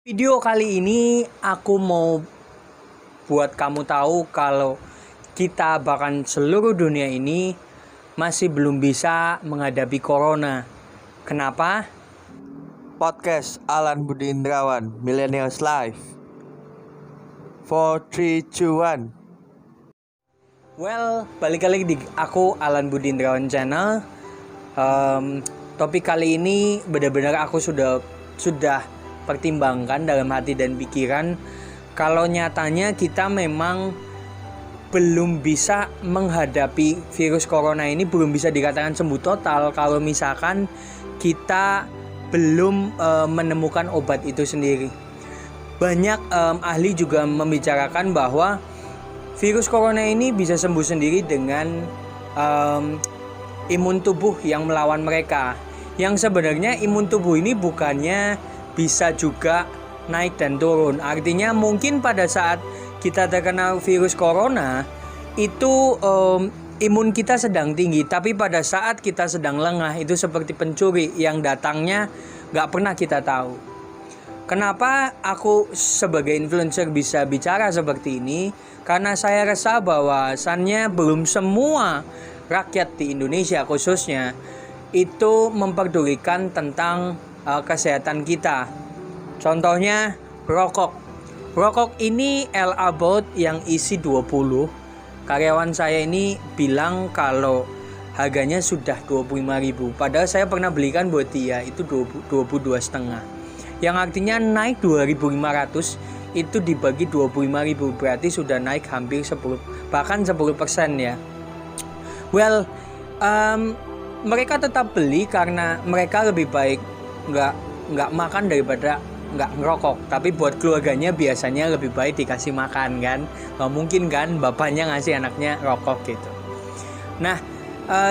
Video kali ini aku mau buat kamu tahu kalau kita bahkan seluruh dunia ini masih belum bisa menghadapi corona. Kenapa? Podcast Alan Budi Indrawan, Millennials Life. 4, 3, 2, 1. Well, balik lagi di aku Alan Budi Indrawan channel. Topik kali ini benar-benar aku sudah pertimbangkan dalam hati dan pikiran kalau nyatanya kita memang belum bisa menghadapi virus corona ini, belum bisa dikatakan sembuh total kalau misalkan kita belum menemukan obat itu sendiri. Banyak ahli juga membicarakan bahwa virus corona ini bisa sembuh sendiri dengan imun tubuh yang melawan mereka. Yang sebenarnya imun tubuh ini bukannya bisa juga naik dan turun. Artinya mungkin pada saat kita terkena virus corona itu imun kita sedang tinggi, tapi pada saat kita sedang lengah itu seperti pencuri yang datangnya gak pernah kita tahu. Kenapa aku sebagai influencer bisa bicara seperti ini? Karena saya rasa bahwasannya belum semua rakyat di Indonesia khususnya itu memperdulikan tentang kesehatan kita. Contohnya rokok. Rokok ini El About yang isi 20. Karyawan saya ini bilang kalau harganya sudah 25.000. Padahal saya pernah belikan buat dia itu 22,5. Yang artinya naik 2.500 itu dibagi 25.000 berarti sudah naik hampir 10 bahkan 10% ya. Well, mereka tetap beli karena mereka lebih baik nggak makan daripada nggak ngerokok. Tapi buat keluarganya biasanya lebih baik dikasih makan kan. Nggak mungkin kan bapaknya ngasih anaknya rokok gitu. Nah,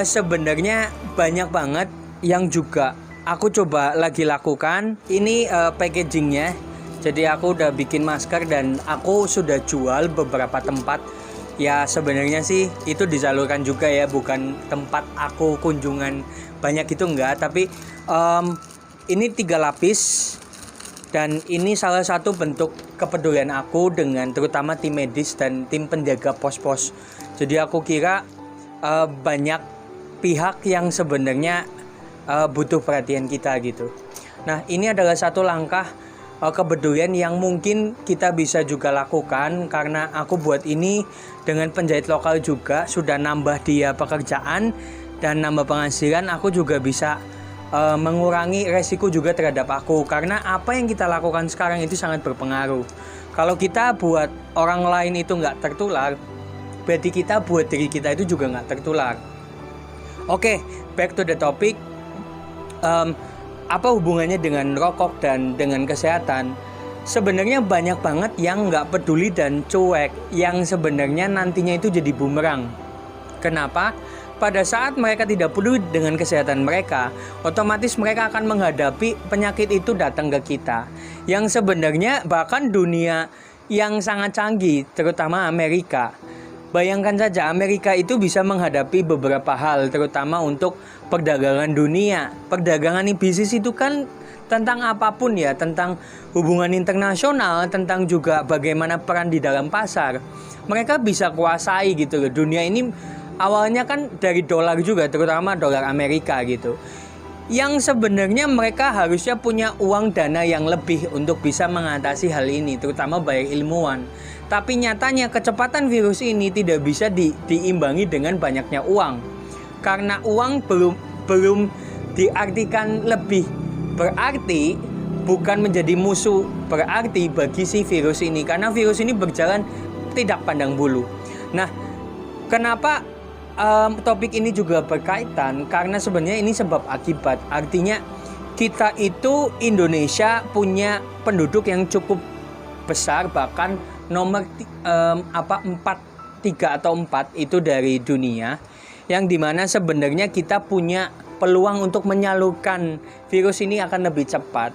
sebenarnya banyak banget yang juga aku coba lagi lakukan. Ini packagingnya. Jadi aku udah bikin masker dan aku sudah jual beberapa tempat. Ya sebenarnya sih itu disalurkan juga ya, bukan tempat aku kunjungan banyak itu enggak. Tapi ini 3 lapis dan ini salah satu bentuk kepedulian aku dengan terutama tim medis dan tim penjaga pos-pos. Jadi aku kira banyak pihak yang sebenarnya butuh perhatian kita gitu. Nah, ini adalah satu langkah kepedulian yang mungkin kita bisa juga lakukan karena aku buat ini dengan penjahit lokal juga, sudah nambah dia pekerjaan dan nambah penghasilan. Aku juga bisa mengurangi resiko juga terhadap aku karena apa yang kita lakukan sekarang itu sangat berpengaruh. Kalau kita buat orang lain itu nggak tertular, berarti kita buat diri kita itu juga nggak tertular. Oke, back to the topic. Apa hubungannya dengan rokok dan dengan kesehatan? Sebenarnya banyak banget yang nggak peduli dan cuek, yang sebenarnya nantinya itu jadi bumerang. Kenapa? Pada saat mereka tidak peduli dengan kesehatan mereka, otomatis mereka akan menghadapi penyakit itu datang ke kita. Yang sebenarnya bahkan dunia yang sangat canggih, terutama Amerika. Bayangkan saja Amerika itu bisa menghadapi beberapa hal, terutama untuk perdagangan dunia. Perdagangan bisnis itu kan tentang apapun ya, tentang hubungan internasional, tentang juga bagaimana peran di dalam pasar. Mereka bisa kuasai gitu loh. Dunia ini awalnya kan dari dolar juga, terutama dolar Amerika gitu. Yang sebenarnya mereka harusnya punya uang dana yang lebih untuk bisa mengatasi hal ini, terutama banyak ilmuwan. Tapi nyatanya kecepatan virus ini tidak bisa diimbangi dengan banyaknya uang. Karena uang belum diartikan lebih berarti, bukan menjadi musuh berarti bagi si virus ini. Karena virus ini berjalan tidak pandang bulu. Nah, kenapa topik ini juga berkaitan? Karena sebenarnya ini sebab akibat. Artinya kita itu Indonesia punya penduduk yang cukup besar, bahkan nomor 3 atau 4 itu dari dunia, yang dimana sebenarnya kita punya peluang untuk menyalurkan virus ini akan lebih cepat.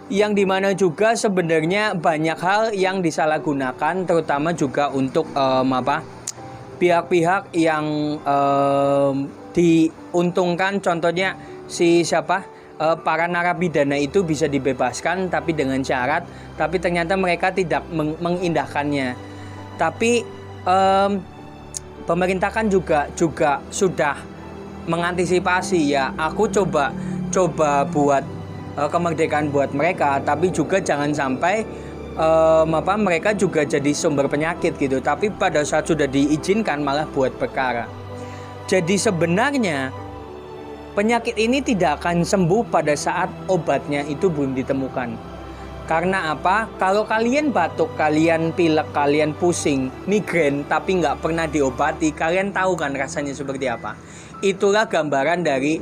Yang dimana juga sebenarnya banyak hal yang disalahgunakan, terutama juga untuk pihak-pihak yang diuntungkan. Contohnya si para narapidana itu bisa dibebaskan tapi dengan syarat, tapi ternyata mereka tidak mengindahkannya. Tapi pemerintah kan juga sudah mengantisipasi ya. Aku coba buat kemerdekaan buat mereka, tapi juga jangan sampai mereka juga jadi sumber penyakit gitu. Tapi pada saat sudah diizinkan malah buat perkara. Jadi sebenarnya penyakit ini tidak akan sembuh pada saat obatnya itu belum ditemukan. Karena apa? Kalau kalian batuk, kalian pilek, kalian pusing, migrain, tapi nggak pernah diobati, kalian tahu kan rasanya seperti apa? Itulah gambaran dari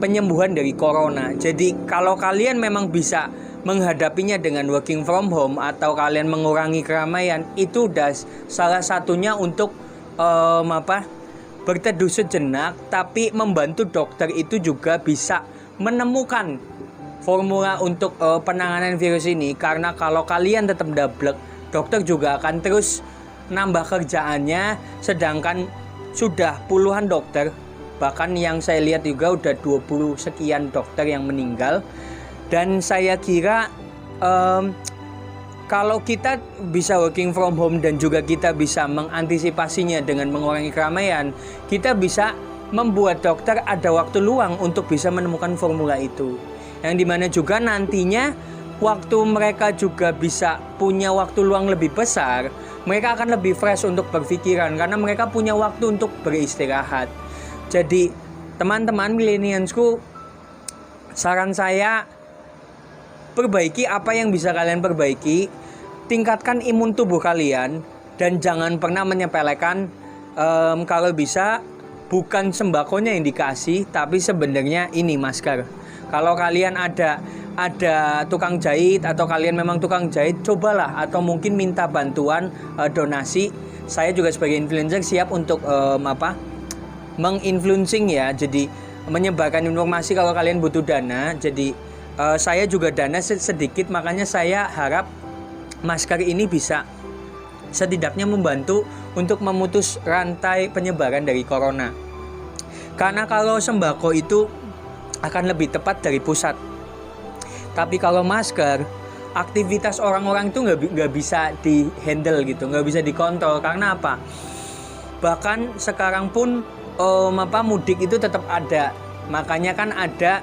penyembuhan dari corona. Jadi kalau kalian memang bisa menghadapinya dengan working from home atau kalian mengurangi keramaian, itu udah salah satunya untuk berteduh sejenak, tapi membantu dokter itu juga bisa menemukan formula untuk penanganan virus ini. Karena kalau kalian tetap dablek, dokter juga akan terus nambah kerjaannya, sedangkan sudah puluhan dokter, bahkan yang saya lihat juga udah 20 sekian dokter yang meninggal. Dan saya kira kalau kita bisa working from home dan juga kita bisa mengantisipasinya dengan mengurangi keramaian, kita bisa membuat dokter ada waktu luang untuk bisa menemukan formula itu. Yang dimana juga nantinya waktu mereka juga bisa punya waktu luang lebih besar, mereka akan lebih fresh untuk berpikiran karena mereka punya waktu untuk beristirahat. Jadi teman-teman millennialsku, saran saya, perbaiki apa yang bisa kalian perbaiki, tingkatkan imun tubuh kalian, dan jangan pernah menyepelekan kalau bisa bukan sembakonya yang dikasih, tapi sebenarnya ini masker. Kalau kalian ada tukang jahit atau kalian memang tukang jahit, cobalah atau mungkin minta bantuan donasi. Saya juga sebagai influencer siap untuk menginfluencing ya, jadi menyebarkan informasi kalau kalian butuh dana. Jadi saya juga dana sedikit, makanya saya harap masker ini bisa setidaknya membantu untuk memutus rantai penyebaran dari corona. Karena kalau sembako itu akan lebih tepat dari pusat. Tapi kalau masker, aktivitas orang-orang itu nggak bisa di-handle gitu, nggak bisa dikontrol. Karena apa? Bahkan sekarang pun mudik itu tetap ada. Makanya kan ada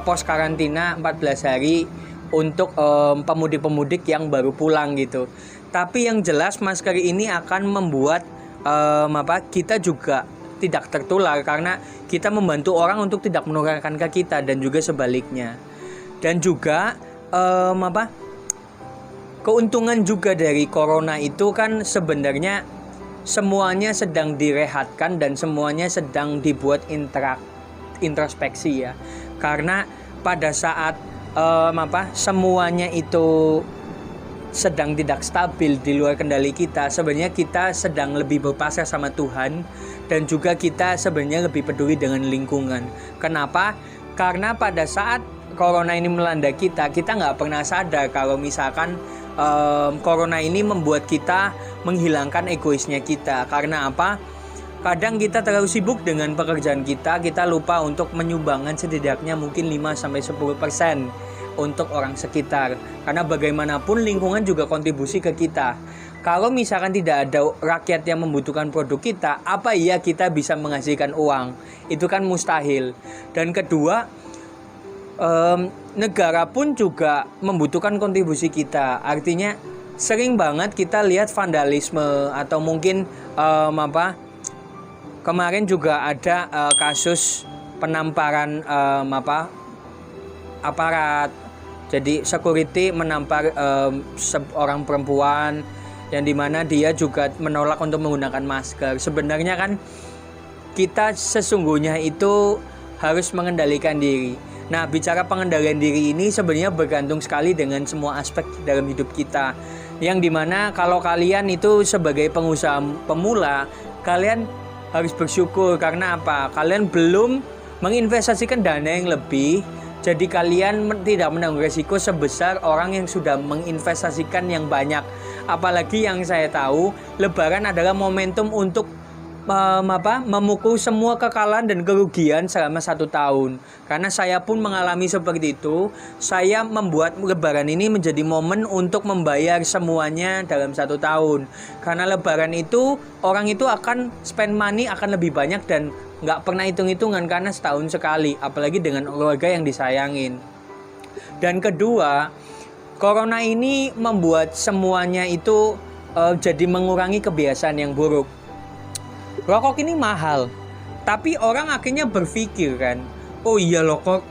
pos karantina 14 hari untuk pemudik-pemudik yang baru pulang gitu. Tapi yang jelas masker ini akan membuat kita juga tidak tertular, karena kita membantu orang untuk tidak menularkan ke kita dan juga sebaliknya. Dan juga keuntungan juga dari corona itu kan sebenarnya semuanya sedang direhatkan dan semuanya sedang dibuat introspeksi ya. Karena pada saat semuanya itu sedang tidak stabil di luar kendali kita, sebenarnya kita sedang lebih berpasrah sama Tuhan, dan juga kita sebenarnya lebih peduli dengan lingkungan. Kenapa? Karena pada saat corona ini melanda kita nggak pernah sadar kalau misalkan corona ini membuat kita menghilangkan egoisnya kita. Karena apa? Kadang kita terlalu sibuk dengan pekerjaan kita lupa untuk menyumbangkan setidaknya mungkin 5-10% untuk orang sekitar. Karena bagaimanapun lingkungan juga kontribusi ke kita. Kalau misalkan tidak ada rakyat yang membutuhkan produk kita, apa iya kita bisa menghasilkan uang? Itu kan mustahil. Dan kedua, negara pun juga membutuhkan kontribusi kita. Artinya sering banget kita lihat vandalisme atau mungkin kemarin juga ada kasus penamparan aparat. Jadi security menampar seorang perempuan yang dimana dia juga menolak untuk menggunakan masker. Sebenarnya kan kita sesungguhnya itu harus mengendalikan diri. Nah, bicara pengendalian diri ini sebenarnya bergantung sekali dengan semua aspek dalam hidup kita. Yang dimana kalau kalian itu sebagai pengusaha pemula, kalian harus bersyukur. Karena apa? Kalian belum menginvestasikan dana yang lebih. Jadi kalian tidak menanggung resiko sebesar orang yang sudah menginvestasikan yang banyak. Apalagi yang saya tahu, Lebaran adalah momentum untuk memukul semua kekalahan dan kerugian selama 1 tahun. Karena saya pun mengalami seperti itu. Saya membuat Lebaran ini menjadi momen untuk membayar semuanya dalam 1 tahun. Karena Lebaran itu orang itu akan spend money akan lebih banyak dan nggak pernah hitung-hitungan karena setahun sekali. Apalagi dengan keluarga yang disayangin. Dan kedua, Corona ini membuat semuanya itu jadi mengurangi kebiasaan yang buruk. Rokok ini mahal, tapi orang akhirnya berpikir kan, oh iya rokok,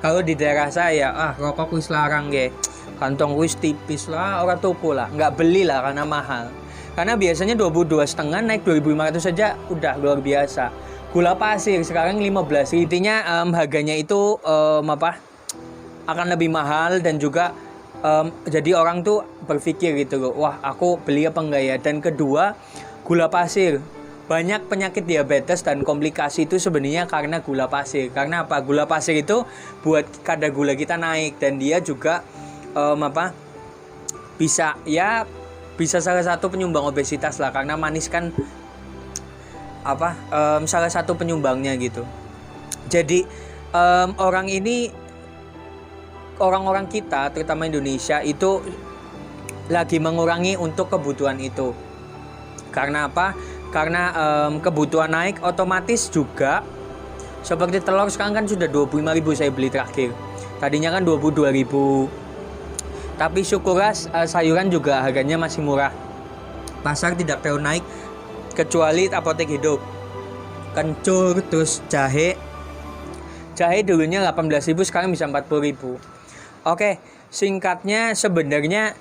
kalau di daerah saya, rokok wis larang ge, kantong wis tipis lah, orang toko lah, nggak beli lah karena mahal. Karena biasanya 22,5 naik 2.500 saja udah luar biasa. Gula pasir sekarang 15, intinya harganya itu akan lebih mahal dan juga jadi orang tuh berpikir gitu loh, wah aku beli apa enggak ya. Dan kedua, gula pasir. Banyak penyakit diabetes dan komplikasi itu sebenarnya karena gula pasir. Karena apa? Gula pasir itu buat kadar gula kita naik dan dia juga bisa salah satu penyumbang obesitas lah, karena manis kan salah satu penyumbangnya gitu. Jadi orang-orang kita terutama Indonesia itu lagi mengurangi untuk kebutuhan itu. Karena apa? Karena kebutuhan naik, otomatis juga seperti telur sekarang kan sudah 25.000 saya beli terakhir. Tadinya kan 22.000. Tapi syukurlah sayuran juga harganya masih murah. Pasar tidak terlalu naik kecuali apotek hidup. Kencur, terus jahe. Jahe dulunya 18.000 sekarang bisa 40.000. Oke, singkatnya sebenarnya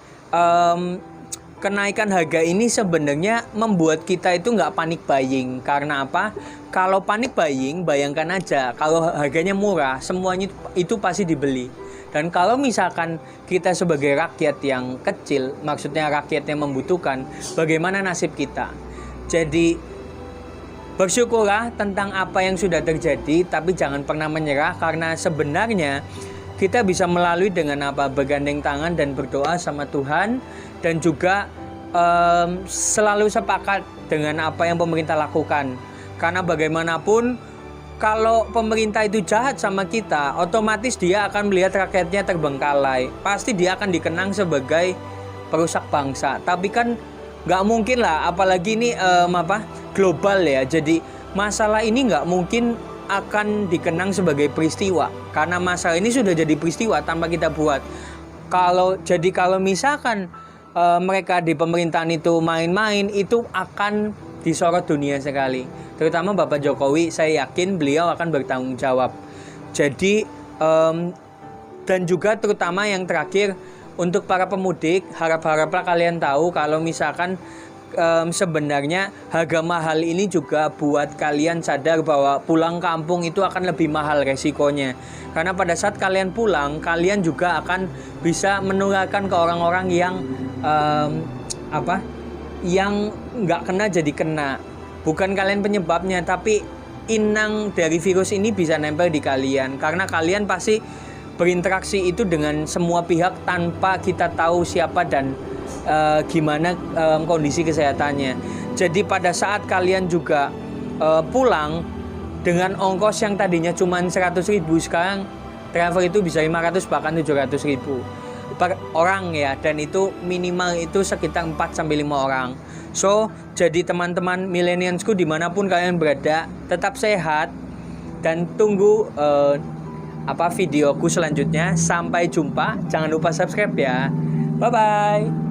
kenaikan harga ini sebenarnya membuat kita itu nggak panik buying. Karena apa? Kalau panik buying, bayangkan aja kalau harganya murah, semuanya itu pasti dibeli. Dan kalau misalkan kita sebagai rakyat yang kecil, maksudnya rakyat yang membutuhkan, bagaimana nasib kita? Jadi bersyukurlah tentang apa yang sudah terjadi, tapi jangan pernah menyerah, karena sebenarnya kita bisa melalui dengan apa? Bergandeng tangan dan berdoa sama Tuhan. Dan juga selalu sepakat dengan apa yang pemerintah lakukan. Karena bagaimanapun kalau pemerintah itu jahat sama kita, otomatis dia akan melihat rakyatnya terbengkalai. Pasti dia akan dikenang sebagai perusak bangsa. Tapi kan nggak mungkin lah, apalagi ini global ya. Jadi masalah ini nggak mungkin akan dikenang sebagai peristiwa. Karena masalah ini sudah jadi peristiwa tanpa kita buat. Kalau misalkan mereka di pemerintahan itu main-main, itu akan disorot dunia sekali. Terutama Bapak Jokowi, saya yakin beliau akan bertanggung jawab. Jadi dan juga terutama yang terakhir, untuk para pemudik, harap-haraplah kalian tahu kalau misalkan sebenarnya harga mahal ini juga buat kalian sadar bahwa pulang kampung itu akan lebih mahal resikonya. Karena pada saat kalian pulang, kalian juga akan bisa menularkan ke orang-orang yang yang nggak kena jadi kena. Bukan kalian penyebabnya, tapi inang dari virus ini bisa nempel di kalian. Karena kalian pasti berinteraksi itu dengan semua pihak tanpa kita tahu siapa dan gimana kondisi kesehatannya. Jadi pada saat kalian juga pulang dengan ongkos yang tadinya cuma 100.000, sekarang travel itu bisa 500 bahkan 700.000 per orang ya, dan itu minimal itu sekitar 4-5 orang. So, jadi teman-teman millennialsku dimanapun kalian berada, tetap sehat dan tunggu videoku selanjutnya. Sampai jumpa, jangan lupa subscribe ya. Bye bye.